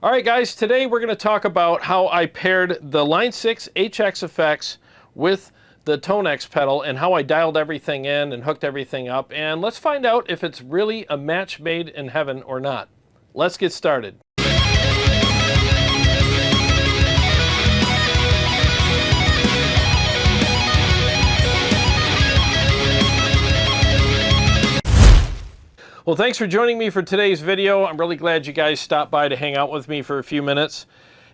All right, guys, today we're going to talk about how I paired the Line 6 HX effects with the ToneX pedal and how I dialed everything in and hooked everything up. And let's find out if it's really a match made in heaven or not. Let's get started. Well, thanks for joining me for today's video. I'm really glad you guys stopped by to hang out with me for a few minutes.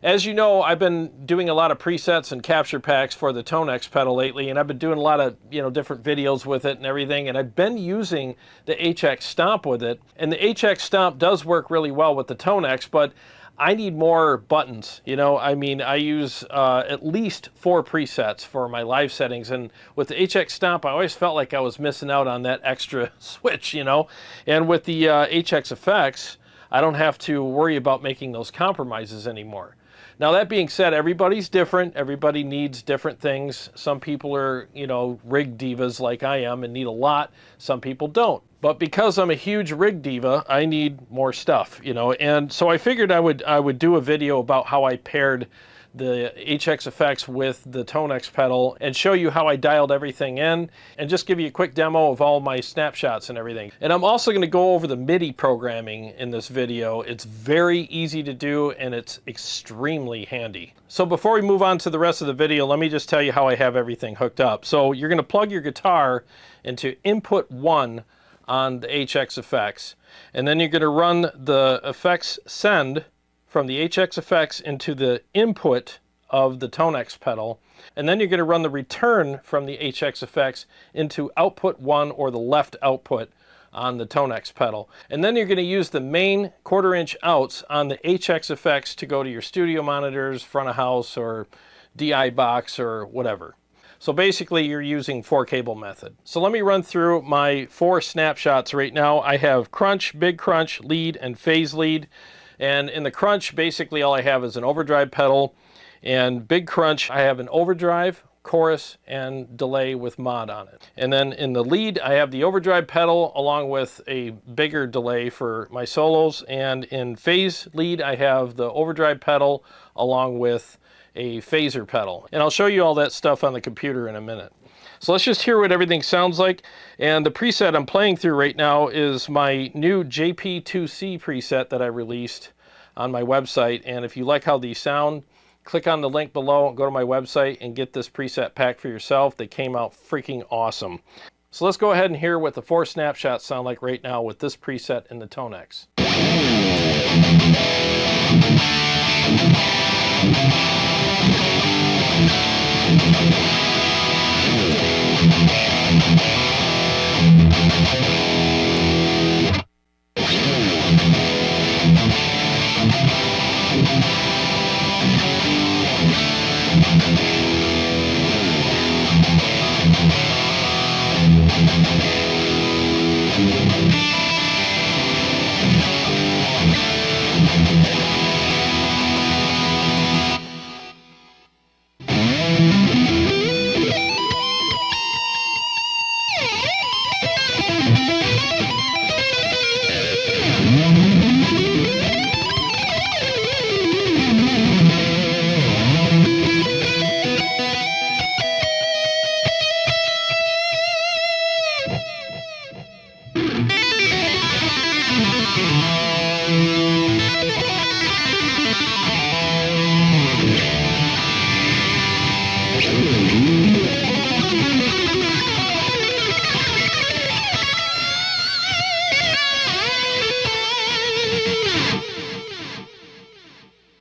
As you know, I've been doing a lot of presets and capture packs for the ToneX pedal lately, and I've been doing a lot of, different videos with it and everything, and I've been using the HX Stomp with it. And the HX Stomp does work really well with the ToneX, but I need more buttons. I use at least 4 presets for my live settings, and with the HX Stomp, I always felt like I was missing out on that extra switch, And with the HX effects, I don't have to worry about making those compromises anymore. Now, that being said, everybody's different. Everybody needs different things. Some people are, rig divas like I am and need a lot. Some people don't. But because I'm a huge rig diva, I need more stuff, And so I figured I would do a video about how I paired the HX effects with the ToneX pedal and show you how I dialed everything in and just give you a quick demo of all my snapshots and everything. And I'm also going to go over the MIDI programming in this video. It's very easy to do and it's extremely handy. So before we move on to the rest of the video, let me just tell you how I have everything hooked up. So you're going to plug your guitar into input 1 on the HX effects, and then you're going to run the effects send from the HX effects into the input of the ToneX pedal, and then you're going to run the return from the HX effects into output 1 or the left output on the ToneX pedal. And then you're going to use the main 1/4 inch outs on the HX effects to go to your studio monitors, front of house, or DI box, or whatever. So basically you're using 4-cable method. So let me run through my 4 snapshots right now. I have crunch, big crunch, lead, and phase lead. And in the crunch, basically all I have is an overdrive pedal. And big crunch, I have an overdrive, chorus, and delay with mod on it. And then in the lead, I have the overdrive pedal along with a bigger delay for my solos. And in phase lead, I have the overdrive pedal along with a phaser pedal. And I'll show you all that stuff on the computer in a minute. So let's just hear what everything sounds like. And the preset I'm playing through right now is my new JP2C preset that I released on my website. And if you like how these sound, click on the link below and go to my website and get this preset pack for yourself. They came out freaking awesome. So let's go ahead and hear what the 4 snapshots sound like right now with this preset in the ToneX.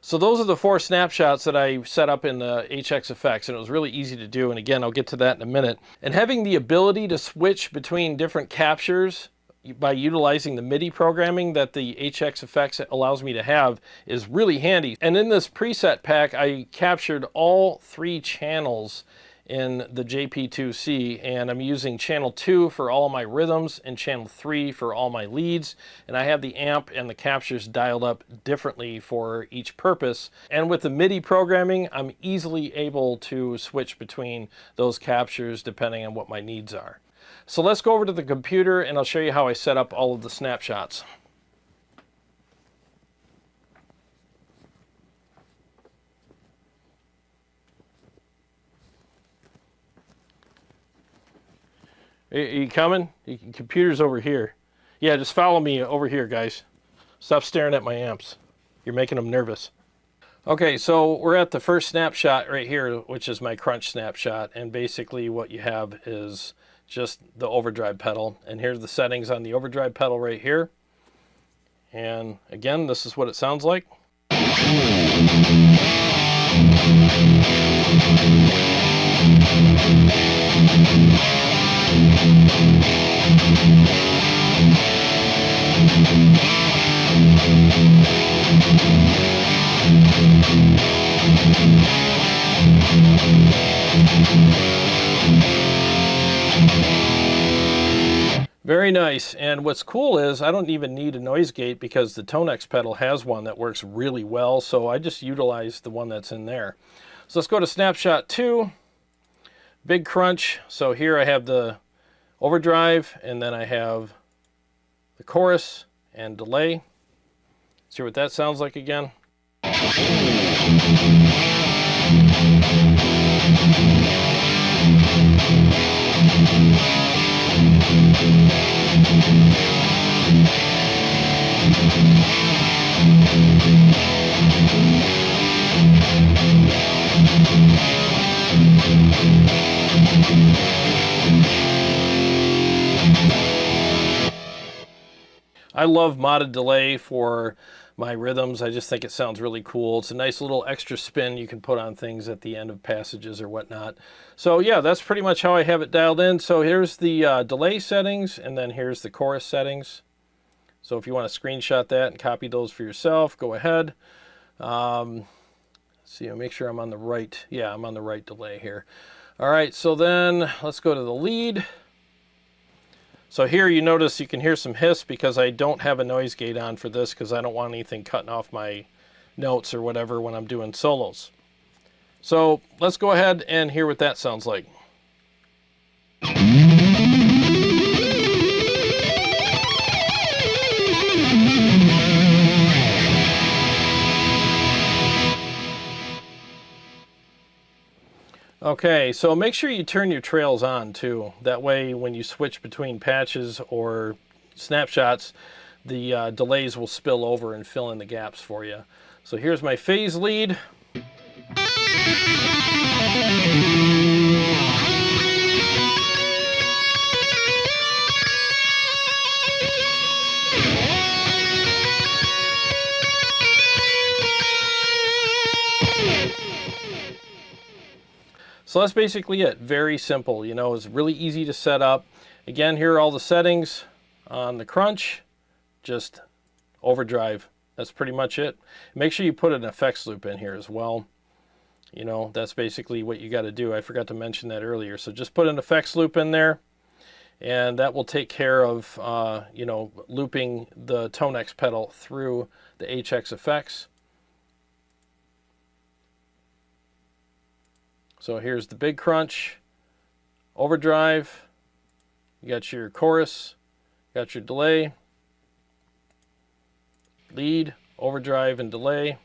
So those are the 4 snapshots that I set up in the HX effects, and it was really easy to do. And again, I'll get to that in a minute. And having the ability to switch between different captures by utilizing the MIDI programming that the HX effects allows me to have is really handy. And in this preset pack, I captured all 3 channels in the JP2C, and I'm using channel 2 for all my rhythms and channel 3 for all my leads, and I have the amp and the captures dialed up differently for each purpose. And with the MIDI programming, I'm easily able to switch between those captures depending on what my needs are. So let's go over to the computer and I'll show you how I set up all of the snapshots. Are you coming? Your computer's over here. Yeah, just follow me over here, guys. Stop staring at my amps. You're making them nervous. Okay, so we're at the first snapshot right here, which is my crunch snapshot. And basically what you have is just the overdrive pedal. And here's the settings on the overdrive pedal right here. And again, this is what it sounds like. Very nice. And what's cool is I don't even need a noise gate because the ToneX pedal has one that works really well. So I just utilize the one that's in there. So let's go to snapshot 2, big crunch. So here I have the overdrive and then I have the chorus and delay. See what that sounds like again. I love modded delay for my rhythms. I just think it sounds really cool. It's a nice little extra spin you can put on things at the end of passages or whatnot. So yeah, that's pretty much how I have it dialed in. So here's the delay settings, and then here's the chorus settings. So if you want to screenshot that and copy those for yourself, go ahead. See, I'll make sure I'm on the right. Yeah, I'm on the right delay here. All right, so then let's go to the lead. So here you notice you can hear some hiss because I don't have a noise gate on for this because I don't want anything cutting off my notes or whatever when I'm doing solos. So let's go ahead and hear what that sounds like. Okay, so make sure you turn your trails on too. That way when you switch between patches or snapshots, the delays will spill over and fill in the gaps for you. So here's my phase lead. So that's basically it. Very simple. You know, it's really easy to set up. Again, here are all the settings on the crunch. Just overdrive. That's pretty much it. Make sure you put an effects loop in here as well. You know, that's basically what you got to do. I forgot to mention that earlier. So just put an effects loop in there, and that will take care of, you know, looping the ToneX pedal through the HX effects. So here's the big crunch, overdrive, you got your chorus, got your delay, lead, overdrive, and delay,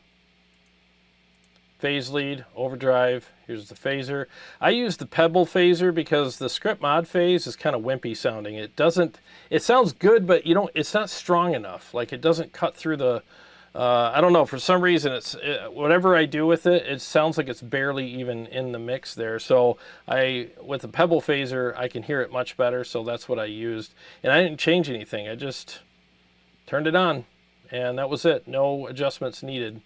phase lead, overdrive, here's the phaser. I use the Pebble phaser because the script mod phase is kind of wimpy sounding. It sounds good, but it's not strong enough. Like it doesn't cut through the, I don't know, for some reason whatever I do with it, it sounds like it's barely even in the mix there. So with the Pebble phaser, I can hear it much better, so that's what I used. And I didn't change anything, I just turned it on, and that was it. No adjustments needed.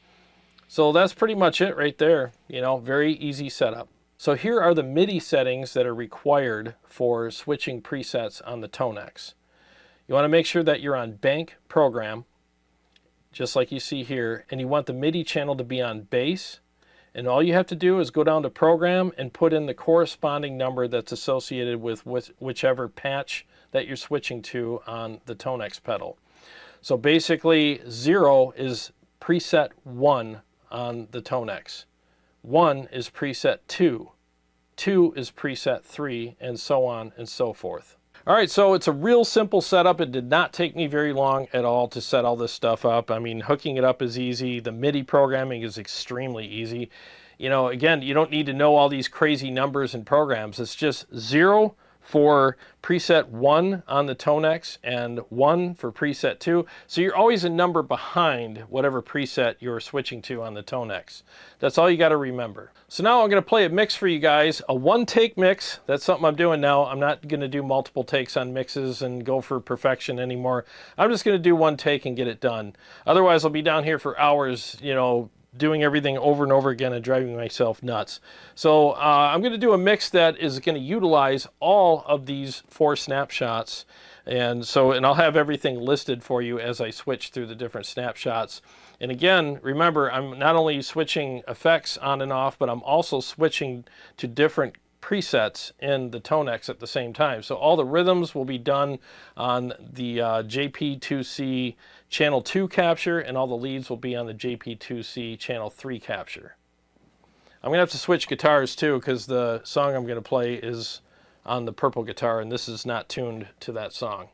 So that's pretty much it right there. You know, very easy setup. So here are the MIDI settings that are required for switching presets on the ToneX. You want to make sure that you're on bank program, just like you see here, and you want the MIDI channel to be on bass, and all you have to do is go down to program and put in the corresponding number that's associated with whichever patch that you're switching to on the ToneX pedal. So basically 0 is preset 1 on the ToneX, 1 is preset 2, 2 is preset 3, and so on and so forth. All right, so it's a real simple setup. It did not take me very long at all to set all this stuff up. I mean, hooking it up is easy. The MIDI programming is extremely easy. You know, again, you don't need to know all these crazy numbers and programs. It's just 0, for preset 1 on the ToneX and 1 for preset 2. So you're always a number behind whatever preset you're switching to on the ToneX. That's all you got to remember. So now I'm going to play a mix for you guys, a one-take mix. That's something I'm doing now. I'm not going to do multiple takes on mixes and go for perfection anymore. I'm just going to do one take and get it done. Otherwise, I'll be down here for hours, you know, doing everything over and over again and driving myself nuts. So I'm going to do a mix that is going to utilize all of these 4 snapshots, and I'll have everything listed for you as I switch through the different snapshots. And again, remember, I'm not only switching effects on and off, but I'm also switching to different presets in the ToneX at the same time. So all the rhythms will be done on the JP2C channel 2 capture, and all the leads will be on the JP2C channel 3 capture. I'm gonna have to switch guitars too, because the song I'm gonna play is on the purple guitar, and this is not tuned to that song.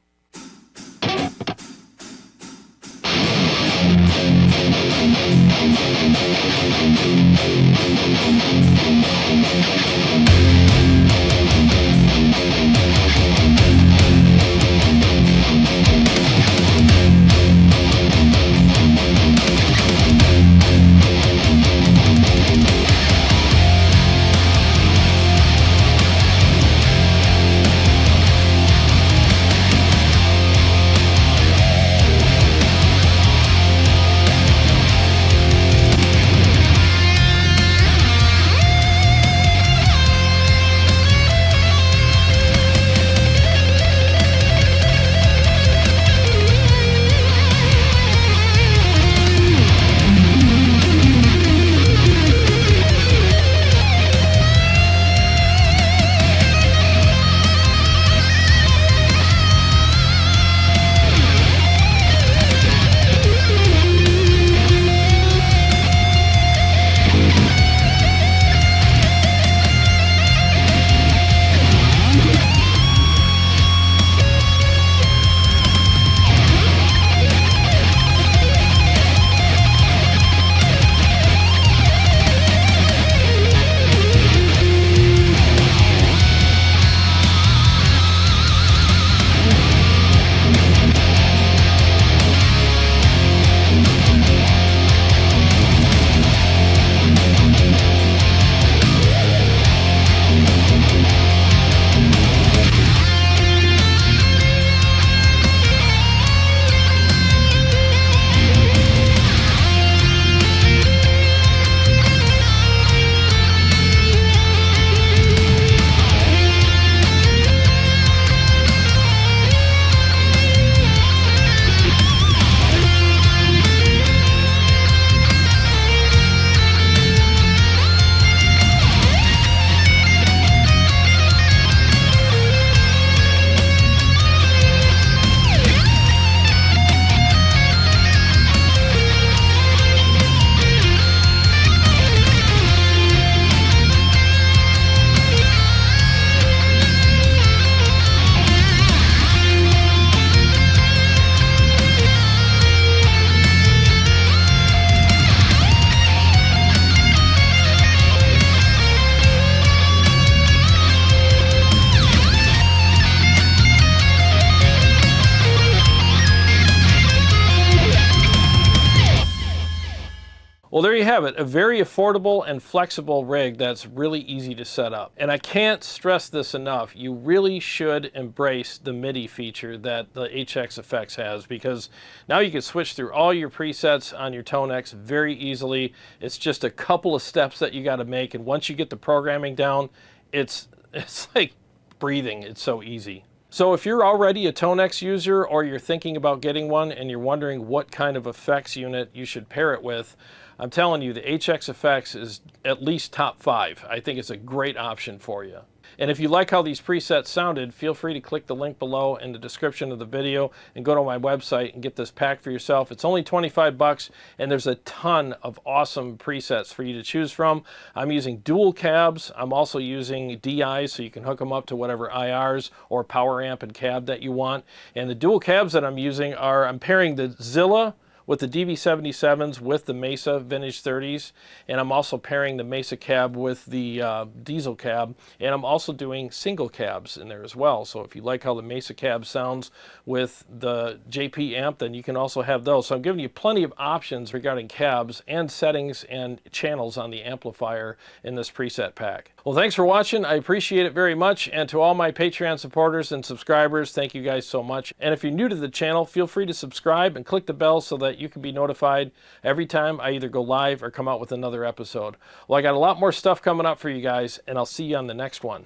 Well, there you have it, a very affordable and flexible rig that's really easy to set up. And I can't stress this enough, you really should embrace the MIDI feature that the HX Effects has, because now you can switch through all your presets on your ToneX very easily. It's just a couple of steps that you got to make, and once you get the programming down, it's like breathing, it's so easy. So if you're already a ToneX user, or you're thinking about getting one and you're wondering what kind of effects unit you should pair it with, I'm telling you, the HX Effects is at least top 5. I think it's a great option for you. And if you like how these presets sounded, feel free to click the link below in the description of the video and go to my website and get this pack for yourself. It's only 25 bucks, and there's a ton of awesome presets for you to choose from. I'm using dual cabs. I'm also using DIs, so you can hook them up to whatever IRs or power amp and cab that you want. And the dual cabs that I'm using are, I'm pairing the Zilla with the DV77s with the Mesa Vintage 30s, and I'm also pairing the Mesa cab with the diesel cab, and I'm also doing single cabs in there as well. So if you like how the Mesa cab sounds with the JP amp, then you can also have those. So I'm giving you plenty of options regarding cabs and settings and channels on the amplifier in this preset pack. Well, thanks for watching. I appreciate it very much. And to all my Patreon supporters and subscribers, thank you guys so much. And if you're new to the channel, feel free to subscribe and click the bell so that you can be notified every time I either go live or come out with another episode. Well, I got a lot more stuff coming up for you guys, and I'll see you on the next one.